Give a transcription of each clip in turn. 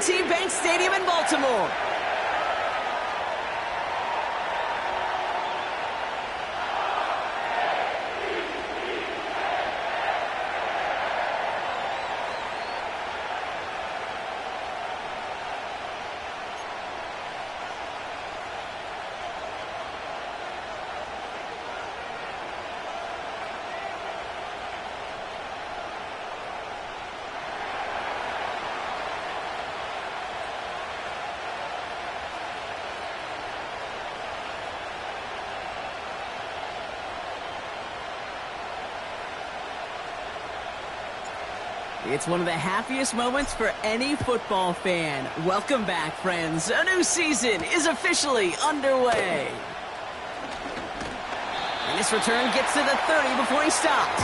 M&T Bank Stadium in Baltimore. It's one of the happiest moments for any football fan. Welcome back, friends. A new season is officially underway. And this return gets to the 30 before he stopped.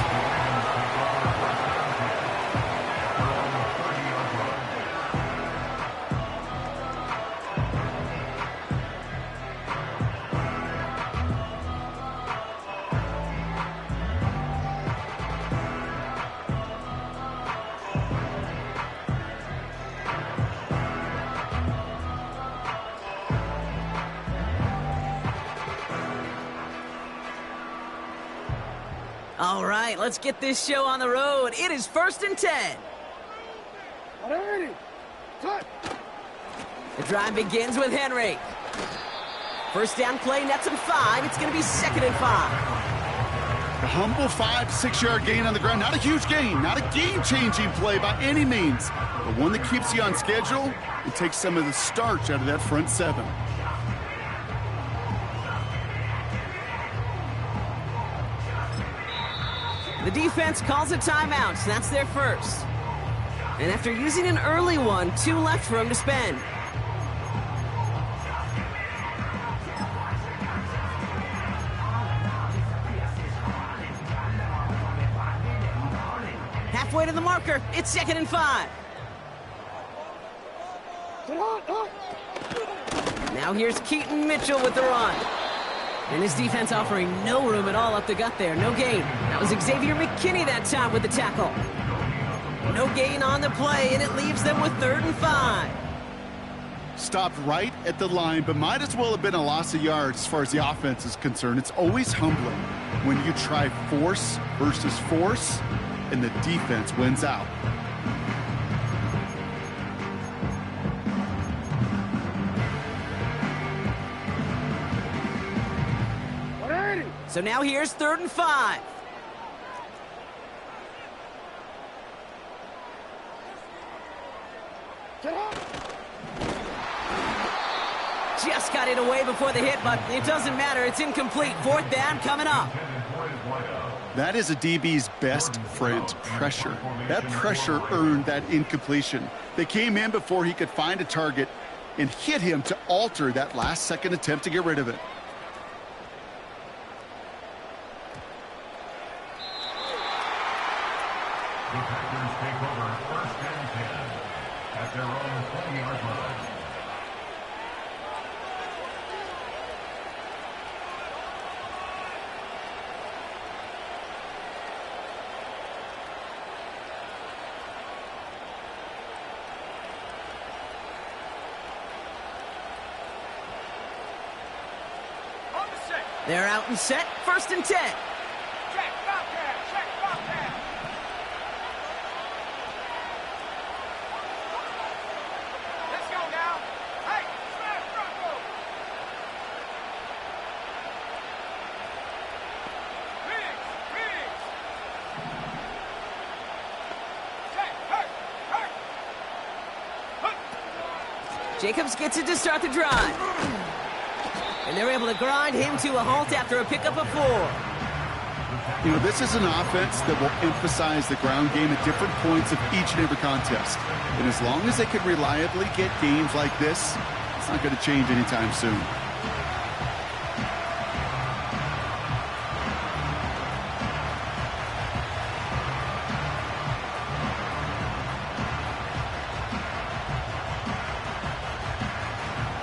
All right, let's get this show on the road. It is 1st and 10. The drive begins with Henry. First down play, nets him 5. It's going to be 2nd and 5. A humble 5-6-yard gain on the ground. Not a huge gain, not a game-changing play by any means, but one that keeps you on schedule and takes some of the starch out of that front 7. The defense calls a timeout, so that's their first. And after using an early one, 2 left for him to spend. Halfway to the marker, it's 2nd and 5. Now here's Keaton Mitchell with the run. And his defense offering no room at all up the gut there. No gain. That was Xavier McKinney that time with the tackle. No gain on the play, and it leaves them with 3rd and 5. Stopped right at the line, but might as well have been a loss of yards as far as the offense is concerned. It's always humbling when you try force versus force, and the defense wins out. So now here's 3rd and 5. Just got it away before the hit, but it doesn't matter. It's incomplete. 4th down coming up. That is a DB's best friend, pressure. That pressure earned that incompletion. They came in before he could find a target and hit him to alter that last-second attempt to get rid of it. The Packers take over 1st and 10 at their own 20-yard line. They're out and set. 1st and 10. Check, Bobcat. Check, Bobcat. Let's go now. Hey, smash Bronco. Riggs. Check, hurt. Jacobs gets it to start the drive. And they're able to grind him to a halt after a pickup of 4. You know, this is an offense that will emphasize the ground game at different points of each and every contest. And as long as they can reliably get games like this, it's not going to change anytime soon.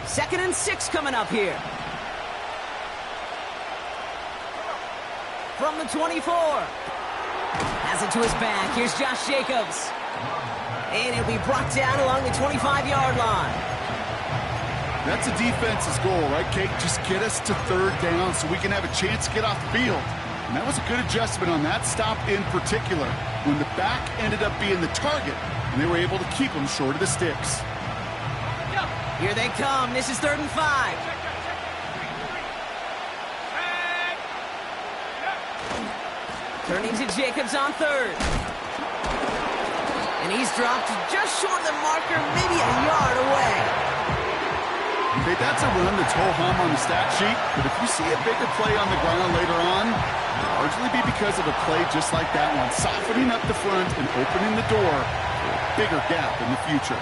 Second and 6 coming up here. From the 24. Has it to his back. Here's Josh Jacobs. And it'll be brought down along the 25-yard line. That's a defense's goal, right, Kate? Just get us to third down so we can have a chance to get off the field. And that was a good adjustment on that stop in particular, when the back ended up being the target, and they were able to keep him short of the sticks. Here they come. This is 3rd and 5. Turning to Jacobs on 3rd. And he's dropped just short of the marker, maybe a yard away. Okay, that's a run that's ho-hum on the stat sheet, but if you see a bigger play on the ground later on, it'll largely be because of a play just like that one, softening up the front and opening the door for a bigger gap in the future.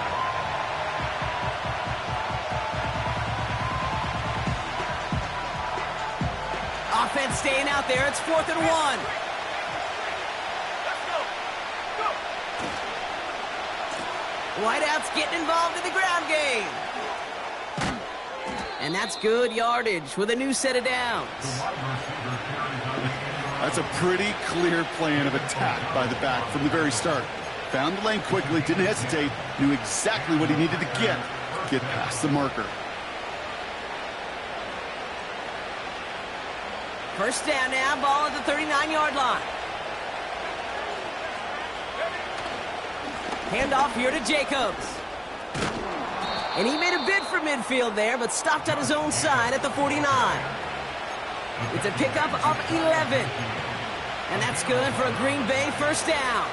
Offense staying out there. It's 4th and 1. Whiteout's getting involved in the ground game. And that's good yardage with a new set of downs. That's a pretty clear plan of attack by the back from the very start. Found the lane quickly, didn't hesitate, knew exactly what he needed to get past the marker. First down now, ball at the 39-yard line. Handoff here to Jacobs. And he made a bid for midfield there, but stopped on his own side at the 49. It's a pickup of 11. And that's good for a Green Bay first down.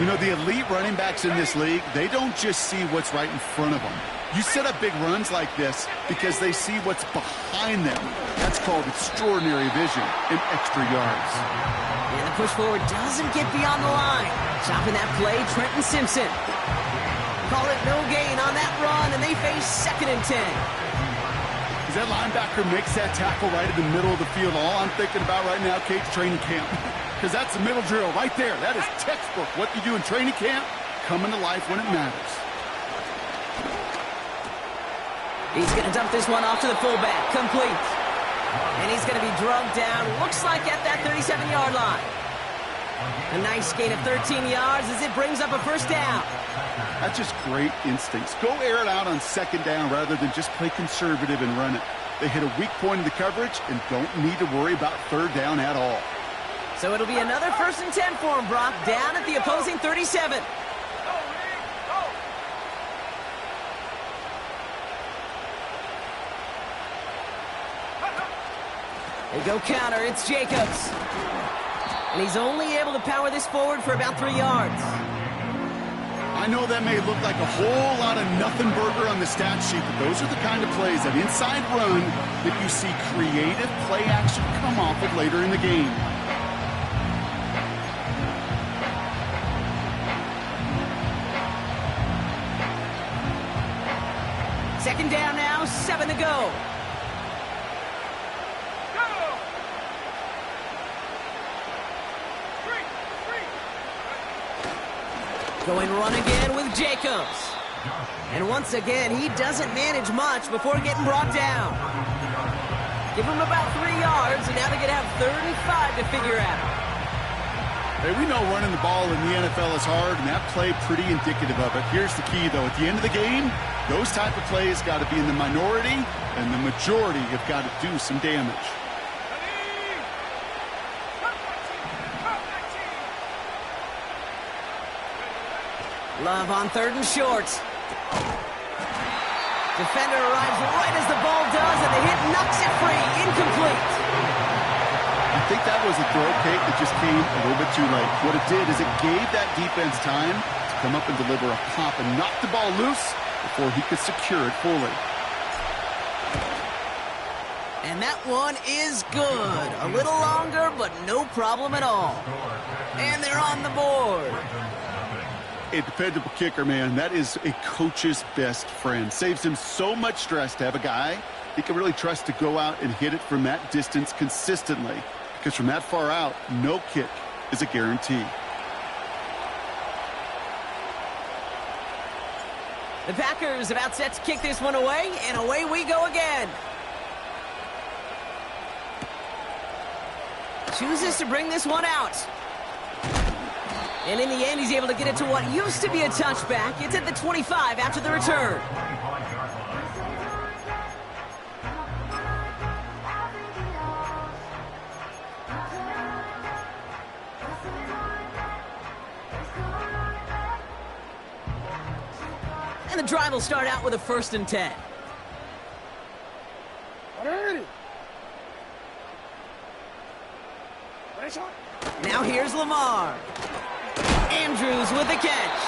You know, the elite running backs in this league, they don't just see what's right in front of them. You set up big runs like this because they see what's behind them. That's called extraordinary vision and extra yards. And the push forward doesn't get beyond the line. Chopping that play, Trenton Simpson. Call it no gain on that run, and they face 2nd and 10. As that linebacker makes that tackle right in the middle of the field, all I'm thinking about right now, Kate's training camp. Because that's the middle drill right there. That is textbook. What you do in training camp, coming to life when it matters. He's going to dump this one off to the fullback. Complete. And he's going to be drugged down, looks like at that 37-yard line. A nice gain of 13 yards as it brings up a first down. That's just great instincts. Go air it out on 2nd down rather than just play conservative and run it. They hit a weak point in the coverage and don't need to worry about 3rd down at all. So it'll be another 1st and 10 for him, Brock, down at the opposing 37. They go counter. It's Jacobs. And he's only able to power this forward for about 3 yards. I know that may look like a whole lot of nothing burger on the stat sheet, but those are the kind of plays, that inside run, that you see creative play action come off of later in the game. Second down now, 7 to go. Going run again with Jacobs. And once again, he doesn't manage much before getting brought down. Give him about 3 yards, and now they're going to have 35 to figure out. Hey, we know running the ball in the NFL is hard, and that play pretty indicative of it. Here's the key, though. At the end of the game, those type of plays got to be in the minority, and the majority have got to do some damage. Love on 3rd and short. Defender arrives right as the ball does, and the hit knocks it free. Incomplete. I think that was a throw, Kate, that just came a little bit too late. What it did is it gave that defense time to come up and deliver a pop and knock the ball loose before he could secure it fully. And that one is good. A little longer, but no problem at all. And they're on the board. A dependable kicker, man. That is a coach's best friend. Saves him so much stress to have a guy he can really trust to go out and hit it from that distance consistently. Because from that far out, no kick is a guarantee. The Packers about set to kick this one away, and away we go again. Chooses to bring this one out. And in the end, he's able to get it to what used to be a touchback. It's at the 25 after the return. And the drive will start out with a 1st and 10. Now here's Lamar. Andrews with the catch.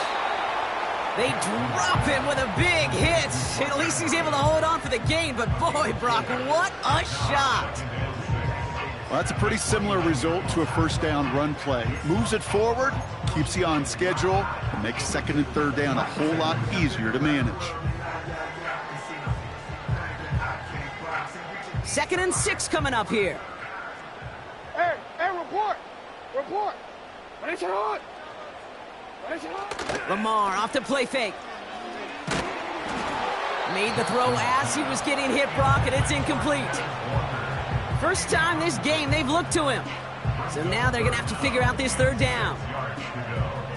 They drop him with a big hit. At least he's able to hold on for the gain, but boy, Brock, what a shot. Well, that's a pretty similar result to a 1st down run play. Moves it forward, keeps you on schedule, and makes 2nd and 3rd down a whole lot easier to manage. 2nd and 6 coming up here. Hey, report! Report! Lamar off the play fake. Made the throw as he was getting hit, Brock, and it's incomplete. First time this game they've looked to him. So now they're going to have to figure out this 3rd down.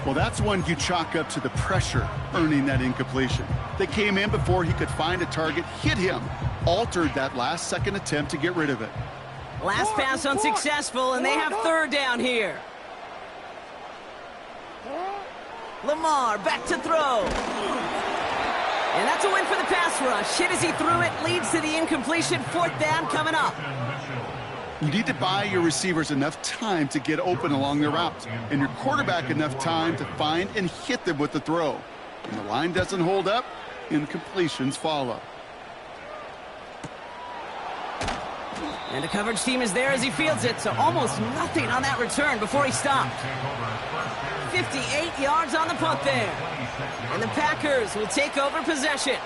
Well, that's one you chalk up to the pressure earning that incompletion. They came in before he could find a target, hit him, altered that last 2nd attempt to get rid of it. Last pass unsuccessful, and they have 3rd down here. Lamar back to throw. And that's a win for the pass rush. Hit as he threw it, leads to the incompletion. 4th down coming up. You need to buy your receivers enough time to get open along their route, and your quarterback enough time to find and hit them with the throw. When the line doesn't hold up, incompletions follow. And the coverage team is there as he fields it, so almost nothing on that return before he stopped. 58 yards on the punt there. And the Packers will take over possession.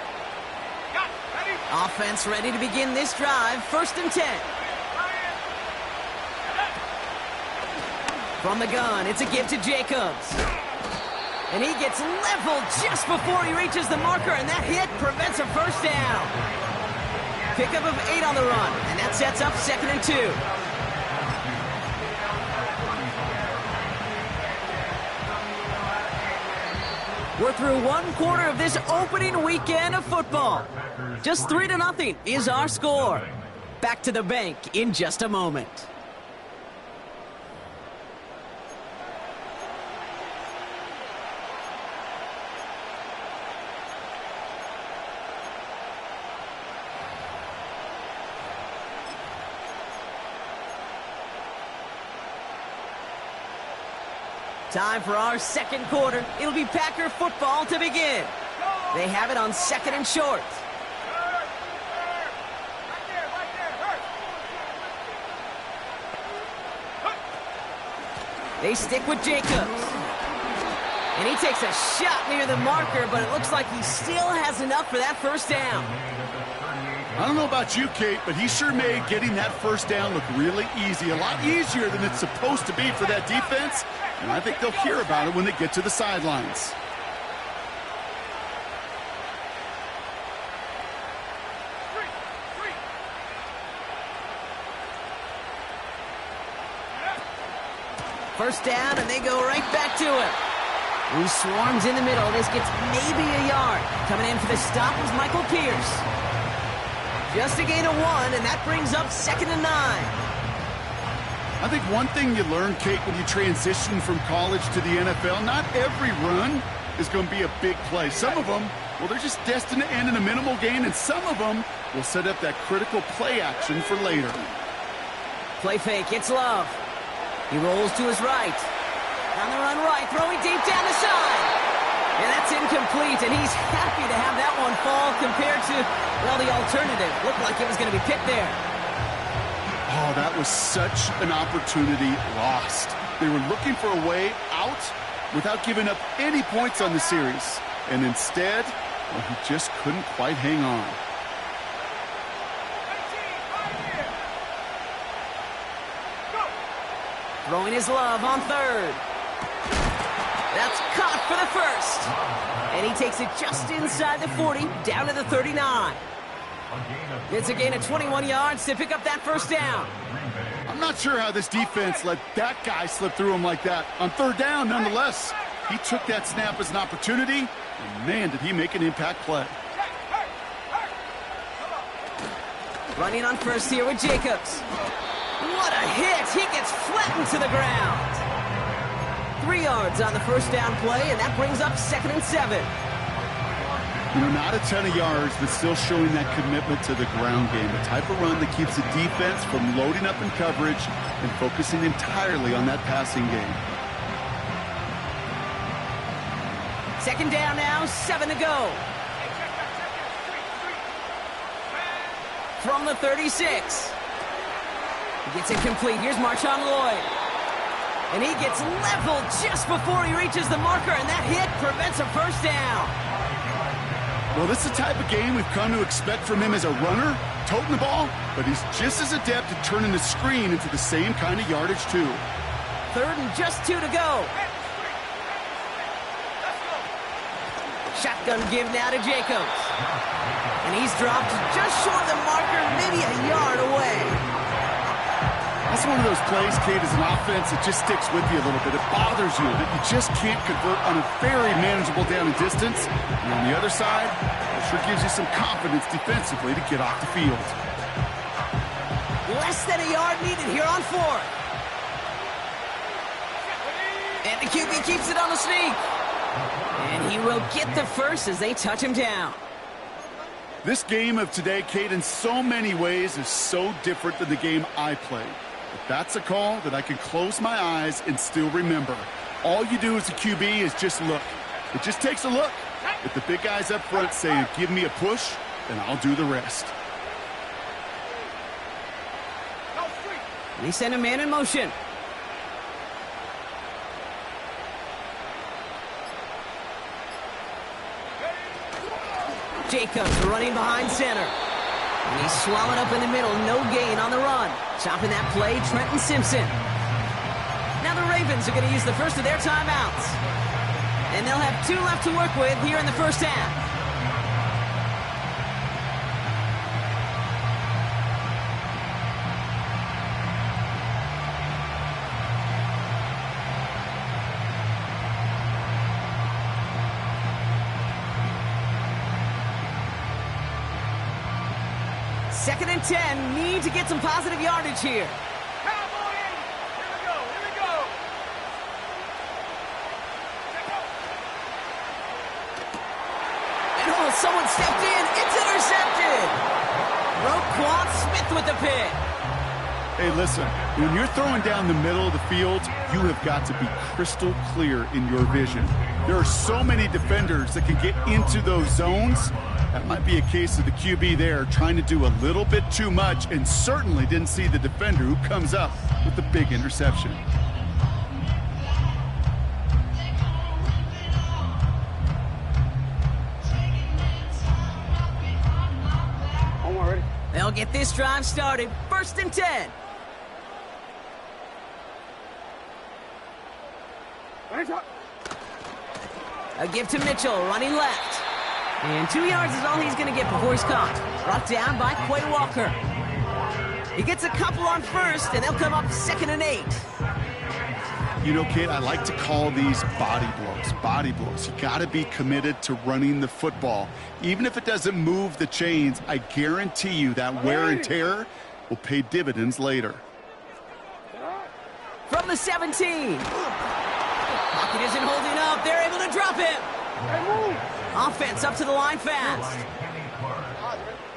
Offense ready to begin this drive. 1st and 10. From the gun, it's a give to Jacobs. And he gets leveled just before he reaches the marker, and that hit prevents a 1st down. Pickup of 8 on the run, and that sets up 2nd and 2. We're through 1 quarter of this opening weekend of football. Just 3-0 is our score. Back to the bank in just a moment. Time for our 2nd quarter. It'll be Packer football to begin. They have it on 2nd and short. They stick with Jacobs. And he takes a shot near the marker, but it looks like he still has enough for that 1st down. I don't know about you, Kate, but he sure made getting that 1st down look really easy. A lot easier than it's supposed to be for that defense. And I think they'll hear about it when they get to the sidelines. First down, and they go right back to him. He swarms in the middle. This gets maybe a yard. Coming in for the stop was Michael Pierce. Just a gain of 1, and that brings up 2nd and 9. I think one thing you learn, Kate, when you transition from college to the NFL, not every run is going to be a big play. Some of them, well, they're just destined to end in a minimal gain, and some of them will set up that critical play action for later. Play fake, it's Love. He rolls to his right. On the run right, throwing deep down the side. And that's incomplete, and he's happy to have that one fall compared to, well, the alternative. Looked like it was going to be picked there. Oh, that was such an opportunity lost. They were looking for a way out without giving up any points on the series. And instead, well, he just couldn't quite hang on. Throwing his Love on 3rd. That's caught for the 1st. And he takes it just inside the 40, down to the 39. It's a gain of 21 yards to pick up that 1st down. I'm not sure how this defense let that guy slip through him like that. On third down, nonetheless, he took that snap as an opportunity, and man, did he make an impact play. Running on first here with Jacobs. What a hit! He gets flattened to the ground. 3 yards on the first down play, and that brings up 2nd and 7. You know, not a ton of yards, but still showing that commitment to the ground game. The type of run that keeps the defense from loading up in coverage and focusing entirely on that passing game. 2nd down now, 7 to go. From the 36. He gets it complete. Here's Marshawn Lloyd. And he gets leveled just before he reaches the marker, and that hit prevents a first down. Well, this is the type of game we've come to expect from him as a runner, toting the ball, but he's just as adept at turning the screen into the same kind of yardage, too. 3rd and just 2 to go. Shotgun give now to Jacobs. And he's dropped just short of the marker, maybe a yard away. That's one of those plays, Kate, as an offense that just sticks with you a little bit. It bothers you that you just can't convert on a very manageable down and distance. And on the other side, it sure gives you some confidence defensively to get off the field. Less than a yard needed here on 4th. And the QB keeps it on the sneak. And he will get the first as they touch him down. This game of today, Kate, in so many ways is so different than the game I played. But that's a call that I can close my eyes and still remember. All you do as a QB is just look. It just takes a look. If the big guys up front say, give me a push, then I'll do the rest. And he sent a man in motion. Jacobs running behind center. And he's swallowed up in the middle. No gain on the run. Chopping that play, Trenton Simpson. Now the Ravens are going to use the first of their timeouts. And they'll have 2 left to work with here in the first half. Second and 10, need to get some positive yardage here. Cowboys! Here we go, here we go! And oh, someone stepped in. It's intercepted. Roquan Smith with the pick. Hey, listen, when you're throwing down the middle of the field, you have got to be crystal clear in your vision. There are so many defenders that can get into those zones. That might be a case of the QB there trying to do a little bit too much and certainly didn't see the defender who comes up with the big interception. They'll get this drive started. 1st and 10. A give to Mitchell, running left. And 2 yards is all he's going to get before he's caught. Brought down by Quay Walker. He gets a couple on first, and they'll come up 2nd and 8. You know, Kate, I like to call these body blows. Body blows. You got to be committed to running the football. Even if it doesn't move the chains, I guarantee you that wear and tear will pay dividends later. From the 17. Pocket isn't holding up. They're able to drop him. Offense up to the line fast.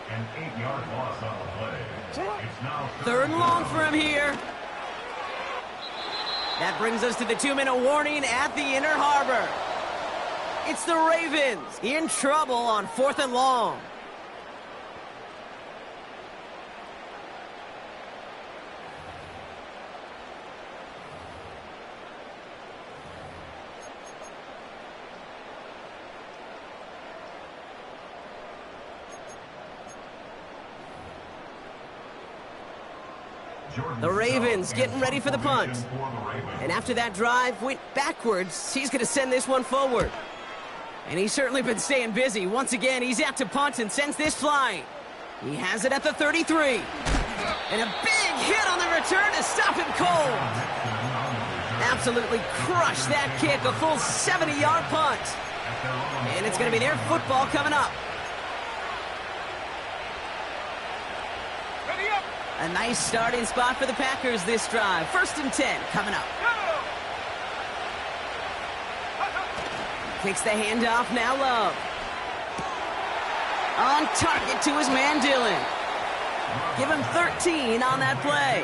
An 8-yard loss on the play. It's now 3rd and long for him here. That brings us to the 2-minute warning at the Inner Harbor. It's the Ravens in trouble on 4th and long. The Ravens getting ready for the punt. And after that drive went backwards, he's going to send this one forward. And he's certainly been staying busy. Once again, he's out to punt and sends this flying. He has it at the 33. And a big hit on the return to stop him cold. Absolutely crushed that kick, a full 70-yard punt. And it's going to be their football coming up. Ready up. A nice starting spot for the Packers this drive. 1st and 10 coming up. Takes the handoff, now Love. On target to his man Dillon. Give him 13 on that play.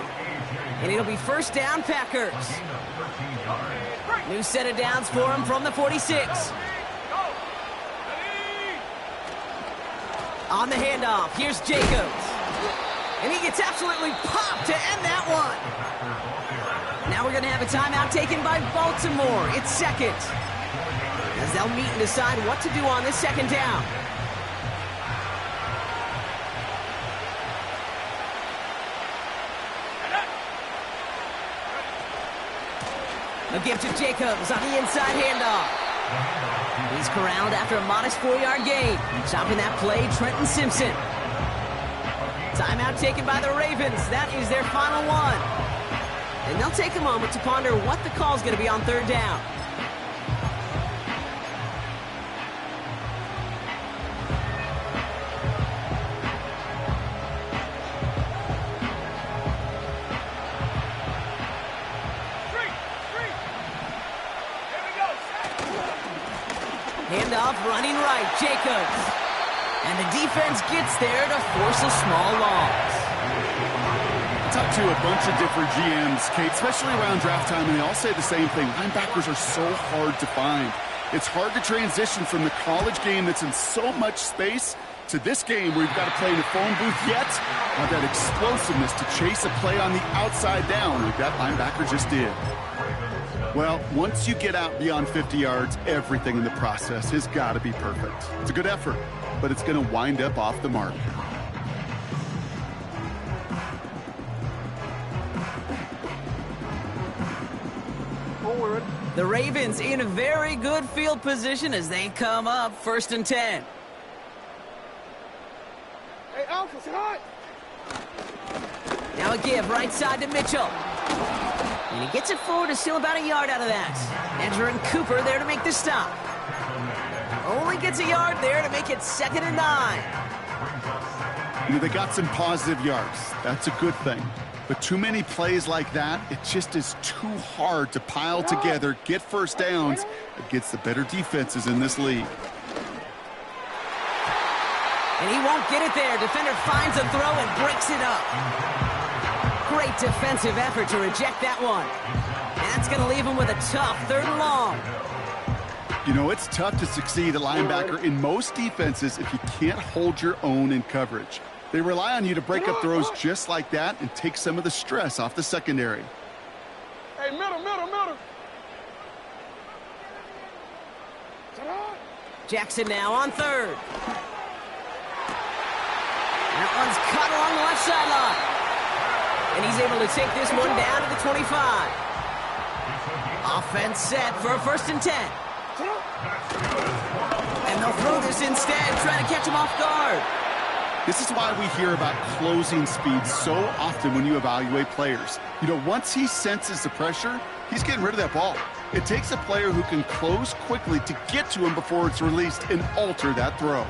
And it'll be 1st down Packers. New set of downs for him from the 46. On the handoff, here's Jacobs. And he gets absolutely popped to end that one. Now we're going to have a timeout taken by Baltimore. It's 2nd. As they'll meet and decide what to do on this 2nd down. A give to Jacobs on the inside handoff. He's corralled after a modest 4-yard gain. Stopping that play, Trenton Simpson. Timeout taken by the Ravens. That is their final one. And they'll take a moment to ponder what the call is going to be on 3rd down. Handoff, running right, Jacobs. And the defense gets there to force a small loss. Talked to a bunch of different GMs, Kate, especially around draft time, and they all say the same thing. Linebackers are so hard to find. It's hard to transition from the college game that's in so much space to this game where you've got to play in a phone booth, yet have that explosiveness to chase a play on the outside down like that linebacker just did. Well, once you get out beyond 50 yards, everything in the process has got to be perfect. It's a good effort, but it's going to wind up off the mark. The Ravens in a very good field position as they come up 1st and 10. Hey, Alpha, say hi. Now a give right side to Mitchell. And he gets it forward to steal about a yard out of that. Andrew and Cooper there to make the stop. Only gets a yard there to make it 2nd and 9. You know, they got some positive yards. That's a good thing. But too many plays like that, it just is too hard to pile together, get 1st downs against the better defenses in this league. And he won't get it there. Defender finds a throw and breaks it up. Great defensive effort to reject that one. And that's going to leave him with a tough 3rd and long. You know, it's tough to succeed at linebacker in most defenses if you can't hold your own in coverage. They rely on you to break up throws just like that and take some of the stress off the secondary. Hey, middle. Jackson now on 3rd. That one's cut along the left sideline. And he's able to take this one down to the 25. Offense set for a 1st and 10. And they'll throw this instead, trying to catch him off guard. This is why we hear about closing speed so often when you evaluate players. You know, once he senses the pressure, he's getting rid of that ball. It takes a player who can close quickly to get to him before it's released and alter that throw.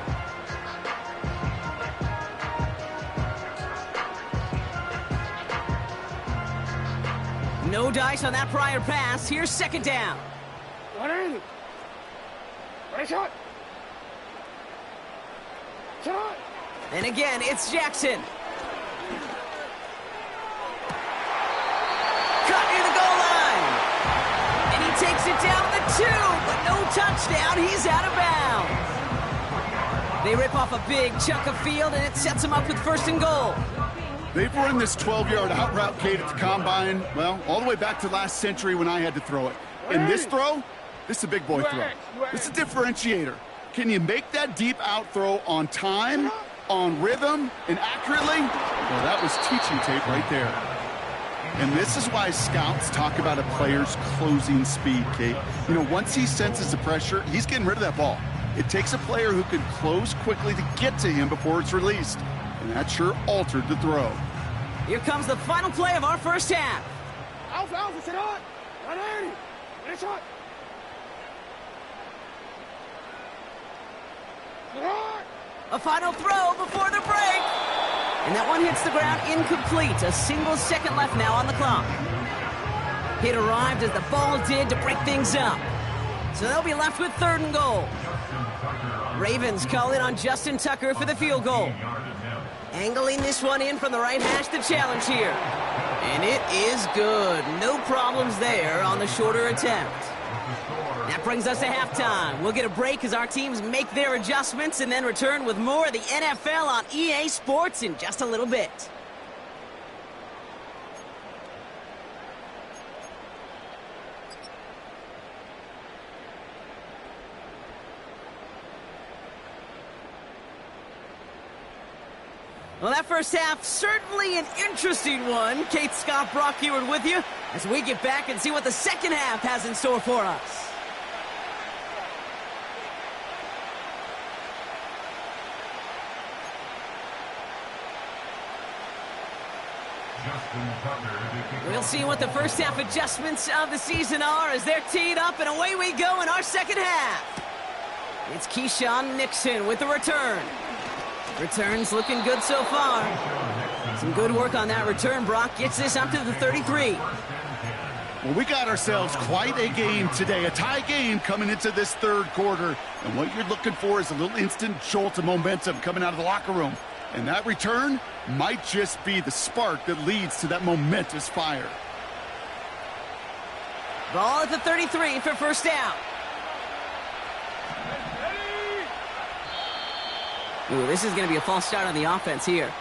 No dice on that prior pass. Here's 2nd down. And again, it's Jackson. Cut near the goal line. And he takes it down the 2, but no touchdown. He's out of bounds. They rip off a big chunk of field, and it sets them up with 1st and goal. They've run this 12-yard out route, Kate, at the combine, well, all the way back to last century when I had to throw it. And this throw, this is a big boy throw. This is a differentiator. Can you make that deep out throw on time, on rhythm, and accurately? Well, that was teaching tape right there. And this is why scouts talk about a player's closing speed, Kate. You know, once he senses the pressure, he's getting rid of that ball. It takes a player who can close quickly to get to him before it's released. And that sure altered the throw. Here comes the final play of our first half. Alpha, sit on. Ready. Finish shot. Sit on. A final throw before the break. And that one hits the ground incomplete. A single second left now on the clock. Hit arrived as the ball did to break things up. So they'll be left with 3rd and goal. Ravens call in on Justin Tucker for the field goal. Angling this one in from the right hash, the challenge here. And it is good. No problems there on the shorter attempt. That brings us to halftime. We'll get a break as our teams make their adjustments and then return with more of the NFL on EA Sports in just a little bit. Well, that first half, certainly an interesting one. Kate Scott, Brock Heward with you as we get back and see what the second half has in store for us. We'll see what the first half adjustments of the season are as they're teed up, and away we go in our second half. It's Keyshawn Nixon with the return. Return's looking good so far. Some good work on that return. Brock gets this up to the 33. Well, we got ourselves quite a game today, a tie game coming into this 3rd quarter. And what you're looking for is a little instant jolt of momentum coming out of the locker room. And that return might just be the spark that leads to that momentous fire. Ball at the 33 for first down. Ooh, this is going to be a false start on the offense here.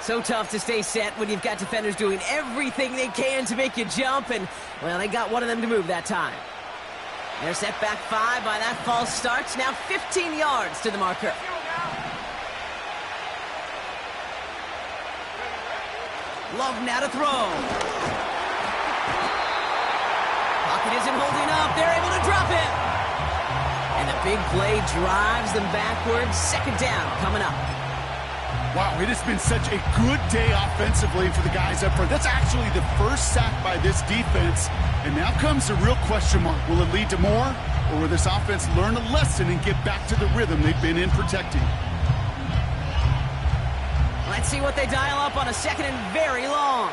So tough to stay set when you've got defenders doing everything they can to make you jump, and, well, they got one of them to move that time. They're set back 5 by that false start. Now 15 yards to the marker. Love now to throw. Pocket isn't holding up. They're able to drop it. And the big play drives them backwards. Second down coming up. Wow, it has been such a good day offensively for the guys up front. That's actually the first sack by this defense. And now comes the real question mark. Will it lead to more? Or will this offense learn a lesson and get back to the rhythm they've been in protecting? Let's see what they dial up on a second and very long.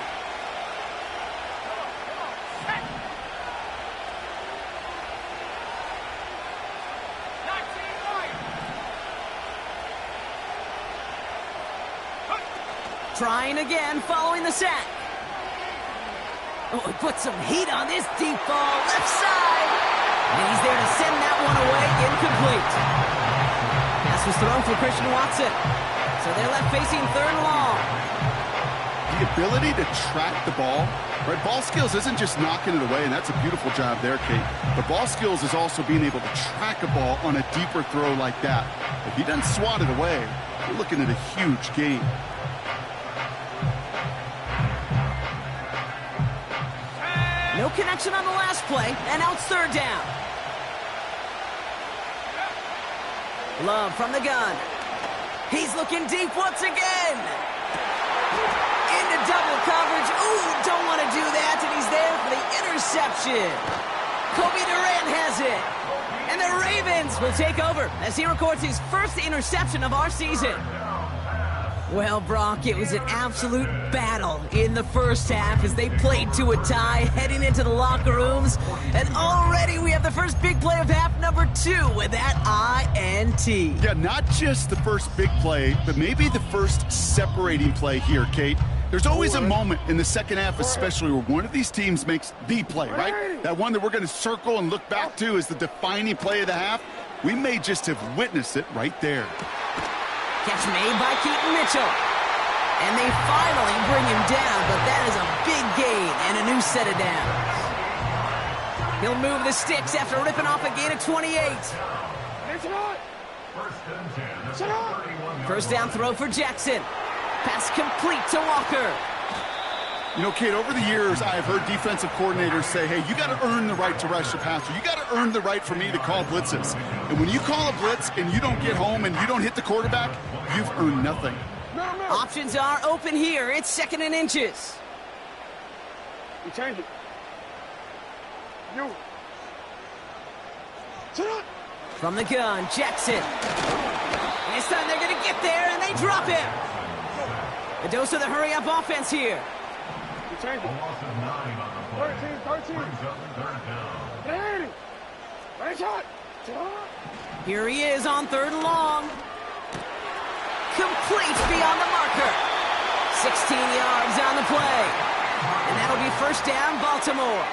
Trying again following the sack. Oh, he put some heat on this deep ball, left side. And he's there to send that one away, incomplete. Pass was thrown for Christian Watson. So they're left facing 3rd and long. The ability to track the ball, right? Ball skills isn't just knocking it away, and that's a beautiful job there, Kate. But ball skills is also being able to track a ball on a deeper throw like that. If he doesn't swat it away, we're looking at a huge gain. No connection on the last play, and now it's 3rd down. Love from the gun. He's looking deep once again. Into double coverage. Ooh, don't want to do that, and he's there for the interception. Kobe Durant has it. And the Ravens will take over as he records his first interception of our season. Well, Brock, it was an absolute battle in the first half as they played to a tie, heading into the locker rooms. And already we have the first big play of half number 2 with that INT. Yeah, not just the first big play, but maybe the first separating play here, Kate. There's always a moment in the second half especially where one of these teams makes the play, right? That one that we're going to circle and look back to as the defining play of the half. We may just have witnessed it right there. Catch made by Keaton Mitchell. And they finally bring him down, but that is a big gain and a new set of downs. He'll move the sticks after ripping off a gain of 28. First down throw for Jackson. Pass complete to Walker. You know, Kate, over the years, I've heard defensive coordinators say, hey, you got to earn the right to rush the passer. You got to earn the right for me to call blitzes. And when you call a blitz and you don't get home and you don't hit the quarterback, you've earned nothing. Options are open here. It's 2nd and inches. You change it. You. From the gun, Jackson. And this time they're going to get there, and they drop him. A dose of the hurry-up offense here. You change A it. loss of 9 on the play. 13. Brings up 3rd down. Ready. Right shot. Here he is on 3rd and long. Complete beyond the marker. 16 yards on the play. And that'll be 1st down, Baltimore.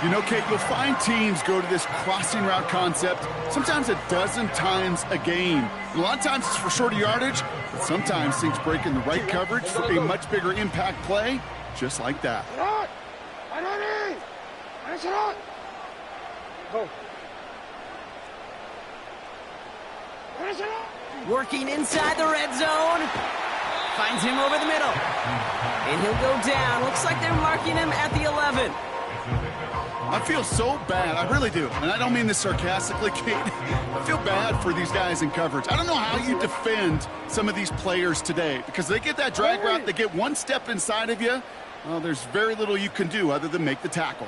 You know, Kate, you'll find teams go to this crossing route concept sometimes a dozen times a game. A lot of times it's for shorter yardage, but sometimes things break in the right coverage for a much bigger impact play, just like that. Go. Working inside the red zone. Finds him over the middle. And he'll go down. Looks like they're marking him at the 11. I feel so bad. I really do. And I don't mean this sarcastically, Kate. I feel bad for these guys in coverage. I don't know how you defend some of these players today because they get that drag route, they get one step inside of you. Well, there's very little you can do other than make the tackle.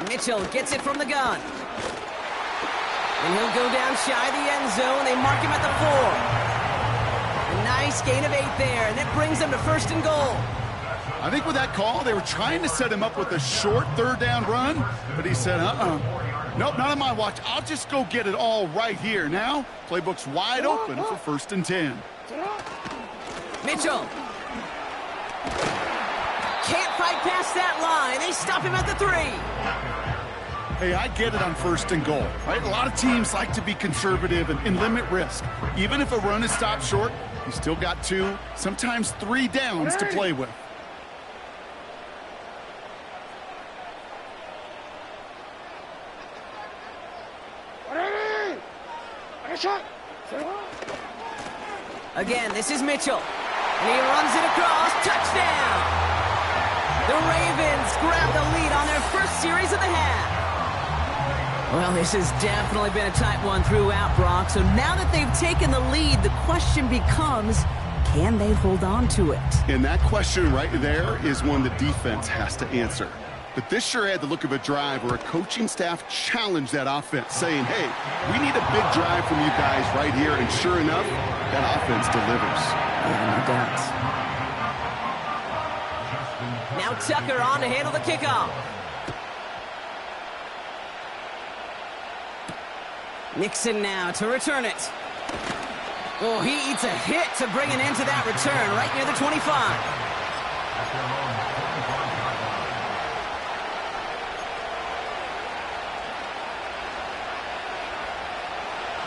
Mitchell gets it from the gun. And he'll go down shy of the end zone. They mark him at the 4. A nice gain of 8 there, and that brings them to 1st and goal. I think with that call, they were trying to set him up with a short 3rd down run, but he said, nope, not on my watch. I'll just go get it all right here. Now, playbook's wide open for 1st and 10. Mitchell. Can't fight past that line. They stop him at the 3. Hey, I get it on 1st and goal, right? A lot of teams like to be conservative and limit risk. Even if a run is stopped short, you still got 2, sometimes 3 downs to play with. Again, this is Mitchell. And he runs it across. Touchdown! The Ravens grab the lead on their first series of the half. Well, this has definitely been a tight one throughout, Brock. So now that they've taken the lead, the question becomes, can they hold on to it? And that question right there is one the defense has to answer. But this sure had the look of a drive where a coaching staff challenged that offense, saying, hey, we need a big drive from you guys right here. And sure enough, that offense delivers. Yeah, no doubt. Now Tucker on to handle the kickoff. Nixon now to return it. Oh, he eats a hit to bring it into that return right near the 25.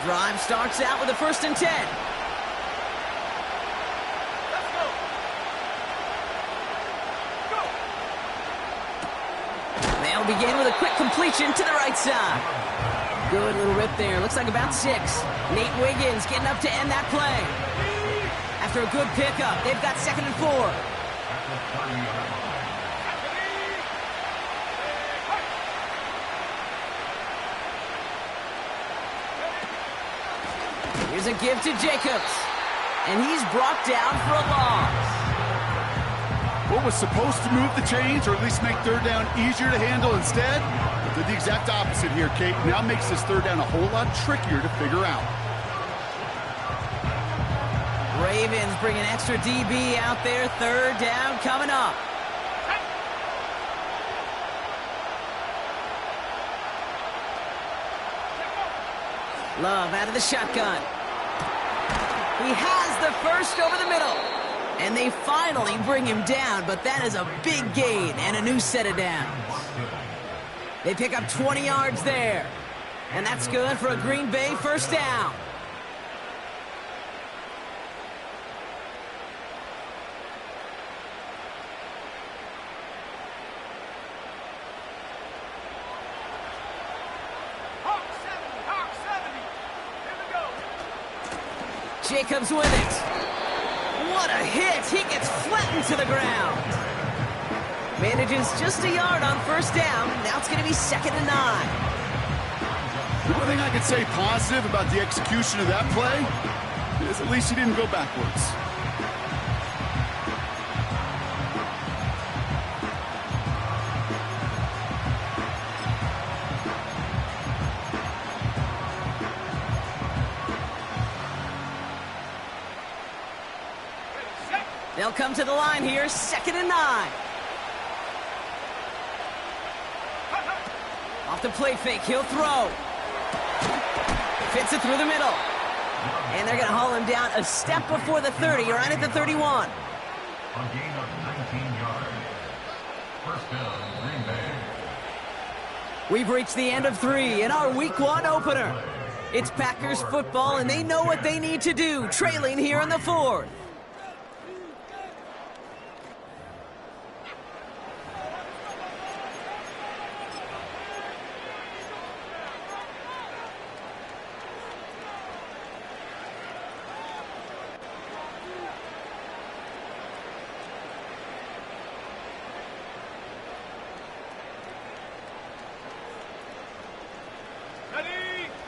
Drive starts out with a 1st and 10. Let's go. Go. They'll begin with a quick completion to the right side. Good little rip there. Looks like about 6. Nate Wiggins getting up to end that play. After a good pickup, they've got 2nd and 4. Here's a give to Jacobs. And he's brought down for a loss. What was supposed to move the chains, or at least make 3rd down easier to handle instead, did the exact opposite here, Kate. Now makes this 3rd down a whole lot trickier to figure out. Ravens bring an extra DB out there. 3rd down coming up. Love out of the shotgun. He has the first over the middle. And they finally bring him down, but that is a big gain and a new set of downs. They pick up 20 yards there. And that's good for a Green Bay 1st down. Hawk 70. Here we go. Jacobs with it. What a hit! He gets flattened to the ground. Manages just a yard on 1st down. Now it's going to be 2nd and 9. The only thing I could say positive about the execution of that play is at least he didn't go backwards. They'll come to the line here, 2nd and 9. Off the play fake, he'll throw. Fits it through the middle. And they're going to haul him down a step before the 30, right at the 31. A gain of 19 yards. First down, Green Bay. We've reached the end of 3 in our Week 1 opener. It's Packers football, and they know what they need to do, trailing here in the 4th.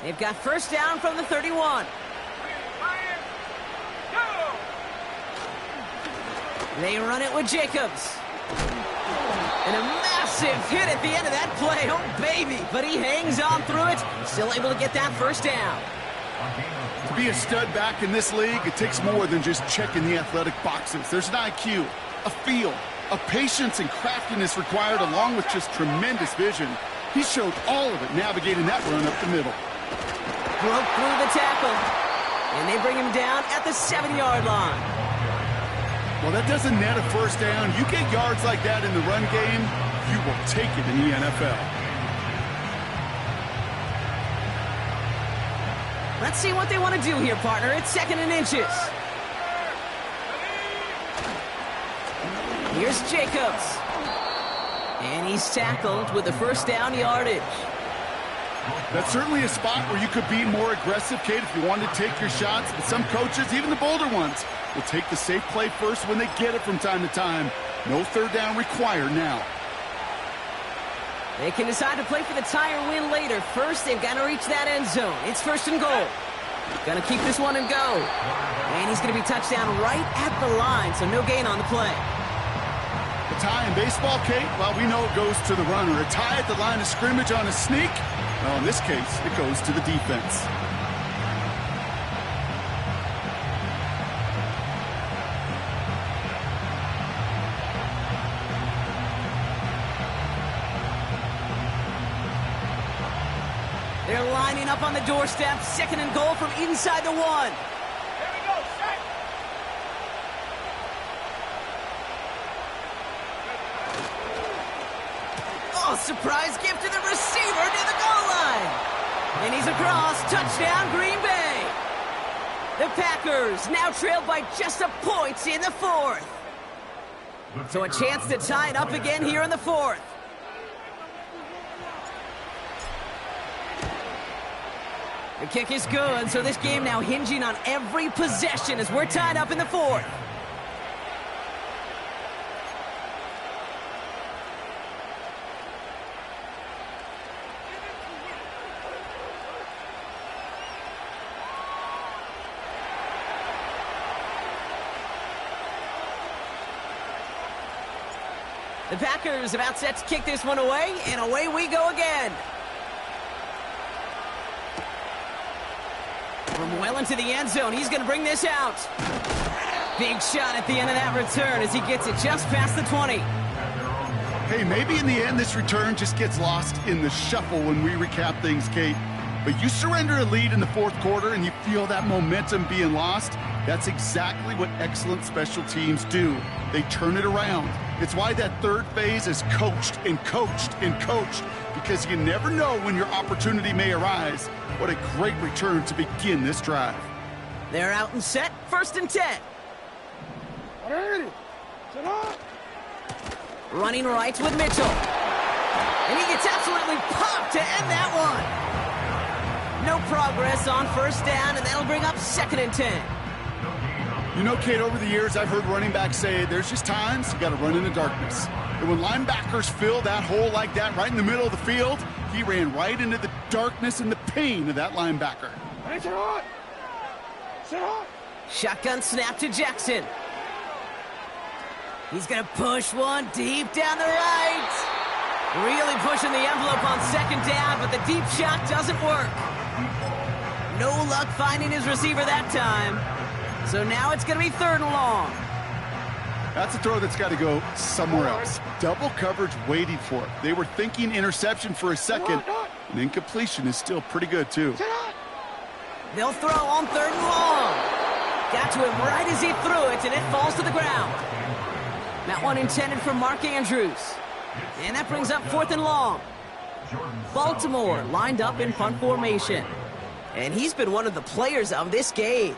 They've got first down from the 31. They run it with Jacobs. And a massive hit at the end of that play. Oh, baby. But he hangs on through it. Still able to get that first down. To be a stud back in this league, it takes more than just checking the athletic boxes. There's an IQ, a feel, a patience and craftiness required along with just tremendous vision. He showed all of it navigating that run up the middle. Broke through the tackle. And they bring him down at the 7-yard line. Well, that doesn't net a first down. You get yards like that in the run game, you will take it in the NFL. Let's see what they want to do here, partner. It's 2nd and inches. Here's Jacobs. And he's tackled with the first down yardage. That's certainly a spot where you could be more aggressive, Kate, if you wanted to take your shots. But some coaches, even the bolder ones, will take the safe play first when they get it from time to time. No third down required now. They can decide to play for the tie or win later. First, they've got to reach that end zone. It's 1st and goal. Gonna keep this one and go. And he's going to be touched down right at the line, so no gain on the play. A tie in baseball, Kate, well, we know it goes to the runner. A tie at the line of scrimmage on a sneak, well, in this case, it goes to the defense. They're lining up on the doorstep. 2nd and goal from inside the 1. Here we go, set. Oh, surprise gift to the receiver near the goal line. And he's across. Touchdown, Green Bay. The Packers now trailed by just a point in the 4th. So a chance to tie it up again here in the 4th. The kick is good, so this game now hinging on every possession as we're tied up in the 4th. The Packers about set to kick this one away, and away we go again. From well into the end zone, he's going to bring this out. Big shot at the end of that return as he gets it just past the 20. Hey, maybe in the end this return just gets lost in the shuffle when we recap things, Kate. But you surrender a lead in the 4th quarter and you feel that momentum being lost. That's exactly what excellent special teams do. They turn it around. It's why that third phase is coached and coached and coached, because you never know when your opportunity may arise. What a great return to begin this drive. They're out and set. 1st and 10. Running right with Mitchell. And he gets absolutely popped to end that one. No progress on 1st down, and that'll bring up 2nd and 10. You know, Kate, over the years, I've heard running backs say there's just times you got to run in the darkness. And when linebackers fill that hole like that right in the middle of the field, he ran right into the darkness and the pain of that linebacker. Shotgun snap to Jackson. He's going to push one deep down the right. Really pushing the envelope on second down, but the deep shot doesn't work. No luck finding his receiver that time. So now it's going to be 3rd and long. That's a throw that's got to go somewhere else. Double coverage waiting for it. They were thinking interception for a second. And incompletion is still pretty good, too. They'll throw on 3rd and long. Got to him right as he threw it, and it falls to the ground. That one intended for Mark Andrews. And that brings up 4th and long. Baltimore lined up in punt formation. And he's been one of the players of this game.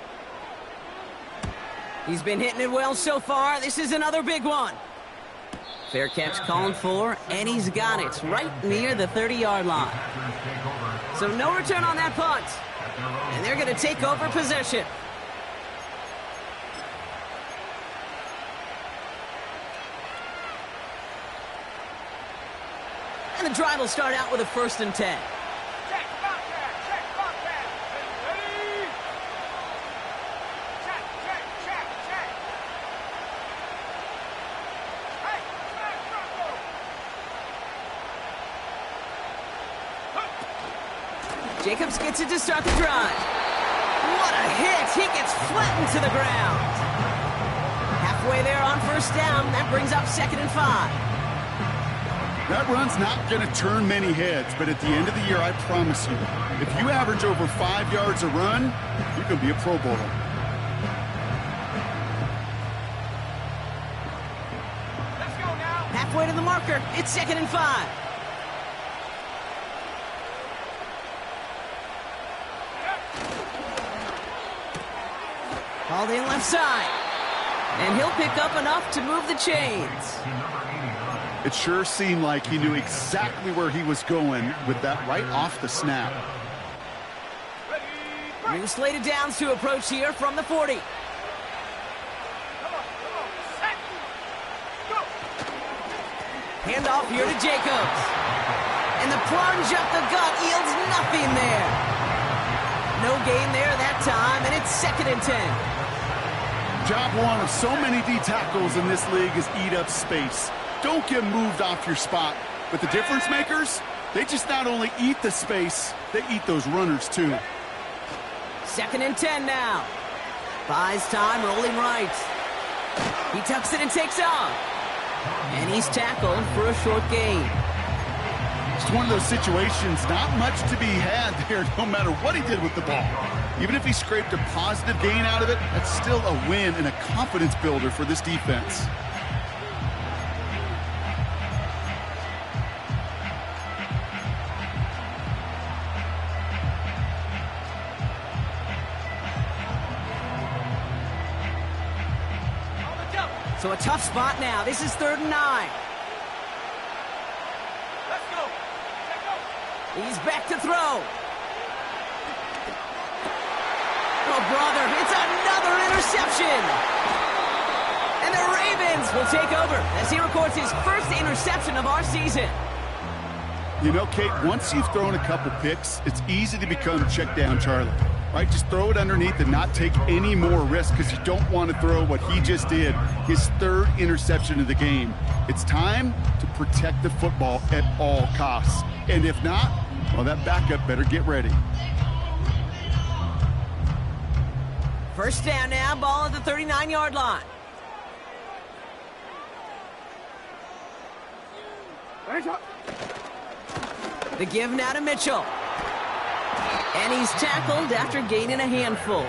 He's been hitting it well so far. This is another big one. Fair catch called for, and he's got it right near the 30-yard line. So no return on that punt. And they're going to take over possession. And the drive will start out with a 1st and 10. Check, Bobcat. Check, Bobcat. Ready? Check, check, check, check. Hey, smash Bronco. Jacobs gets it to start the drive. What a hit! He gets flattened to the ground. Halfway there on 1st down. That brings up 2nd and 5. That run's not going to turn many heads, but at the end of the year, I promise you, if you average over 5 yards a run, you can be a Pro Bowler. Let's go now. Halfway to the marker. It's 2nd and 5. Called in left side. And he'll pick up enough to move the chains. It sure seemed like he knew exactly where he was going with that right off the snap. New slated downs to approach here from the 40. Come on, set. Go. Handoff here to Jacobs. And the plunge up the gut yields nothing there. No gain there that time, and it's 2nd and 10. Job one of so many D tackles in this league is eat up space. Don't get moved off your spot. But the difference makers, they just not only eat the space, they eat those runners too. 2nd and 10 now. Buys time, rolling right. He tucks it and takes off. And he's tackled for a short gain. It's one of those situations, not much to be had there no matter what he did with the ball. Even if he scraped a positive gain out of it, that's still a win and a confidence builder for this defense. So a tough spot now. This is 3rd and 9. Let's go. Check go. He's back to throw. Oh, brother, it's another interception. And the Ravens will take over as he records his 1st interception of our season. You know, Kate, once you've thrown a couple picks, it's easy to become check down Charlie, right? Just throw it underneath and not take any more risk because you don't want to throw what he just did, his 3rd interception of the game. It's time to protect the football at all costs. And if not, well, that backup better get ready. 1st down now, ball at the 39-yard line. The give now to Mitchell. And he's tackled after gaining a handful.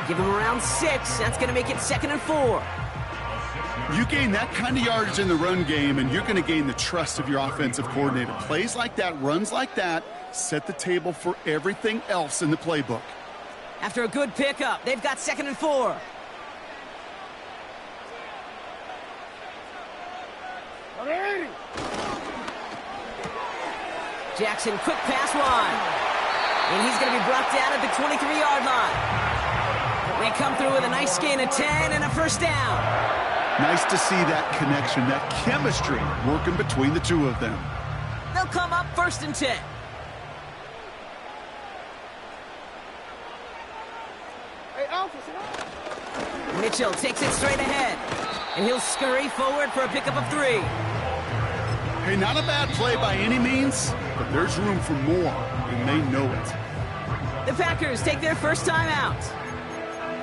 Give him around 6. That's going to make it 2nd and 4. You gain that kind of yardage in the run game, and you're going to gain the trust of your offensive coordinator. Plays like that, runs like that, set the table for everything else in the playbook. After a good pickup, they've got 2nd and 4. Jackson, quick pass wide. And he's going to be brought down at the 23-yard line. They come through with a nice gain of 10 and a 1st down. Nice to see that connection, that chemistry working between the two of them. They'll come up 1st and 10. Mitchell takes it straight ahead, and he'll scurry forward for a pickup of 3. Hey, not a bad play by any means, but there's room for more, and they know it. The Packers take their first time out,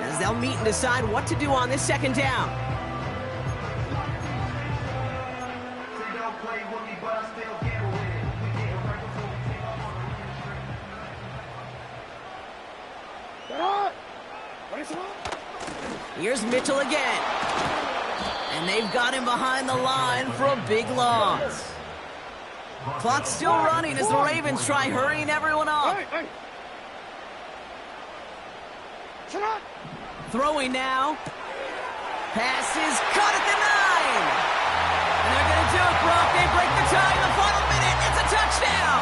as they'll meet and decide what to do on this second down. Here's Mitchell again. And they've got him behind the line for a big loss. Clock's still running as the Ravens try hurrying everyone up. Throwing now. Pass is caught at the 9. And they're going to do it, Brock. They break the tie in the final minute. It's a touchdown.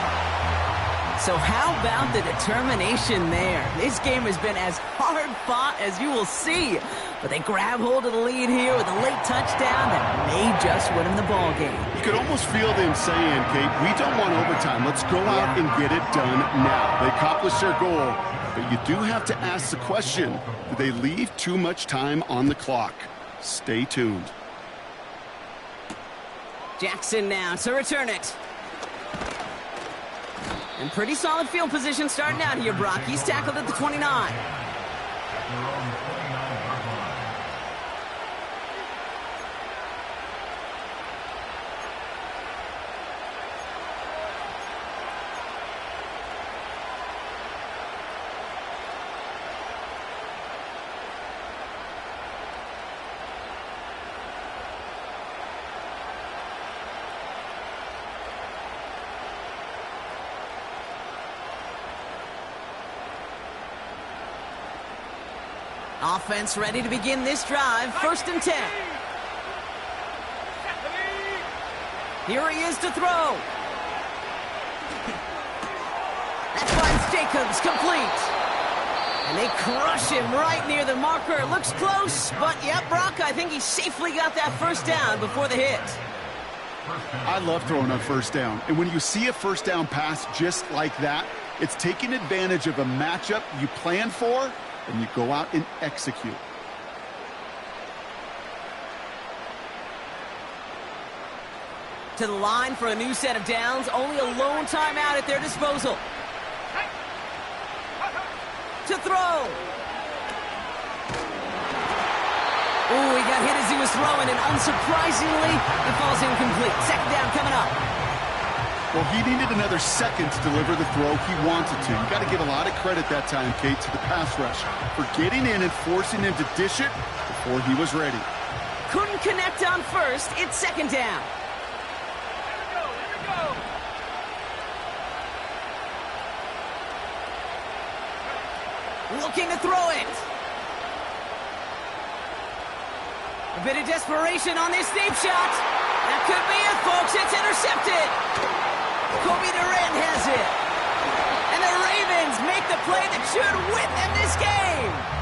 So how about the determination there? This game has been as hard fought as you will see. But they grab hold of the lead here with a late touchdown that may just win them the ball game. You could almost feel them saying, Kate, we don't want overtime. Let's go out and get it done now. They accomplished their goal, but you do have to ask the question, do they leave too much time on the clock? Stay tuned. Jackson now to return it. And pretty solid field position starting out here, Brock. He's tackled at the 29. Offense ready to begin this drive. 1st and 10. Here he is to throw. That finds Jacobs complete. And they crush him right near the marker. Looks close, but yep, Brock, I think he safely got that first down before the hit. I love throwing on first down. And when you see a first down pass just like that, it's taking advantage of a matchup you plan for, and you go out and execute. To the line for a new set of downs. Only a lone timeout at their disposal. To throw. Ooh, he got hit as he was throwing, and unsurprisingly, it falls incomplete. Second down coming up. Well, he needed another second to deliver the throw he wanted to. You got to give a lot of credit that time, Kate, to the pass rush for getting in and forcing him to dish it before he was ready. Couldn't connect on first. It's second down. Looking to throw it. A bit of desperation on this deep shot. That could be it, folks. It's intercepted. Kobe Durant has it. And the Ravens make the play that should win them this game.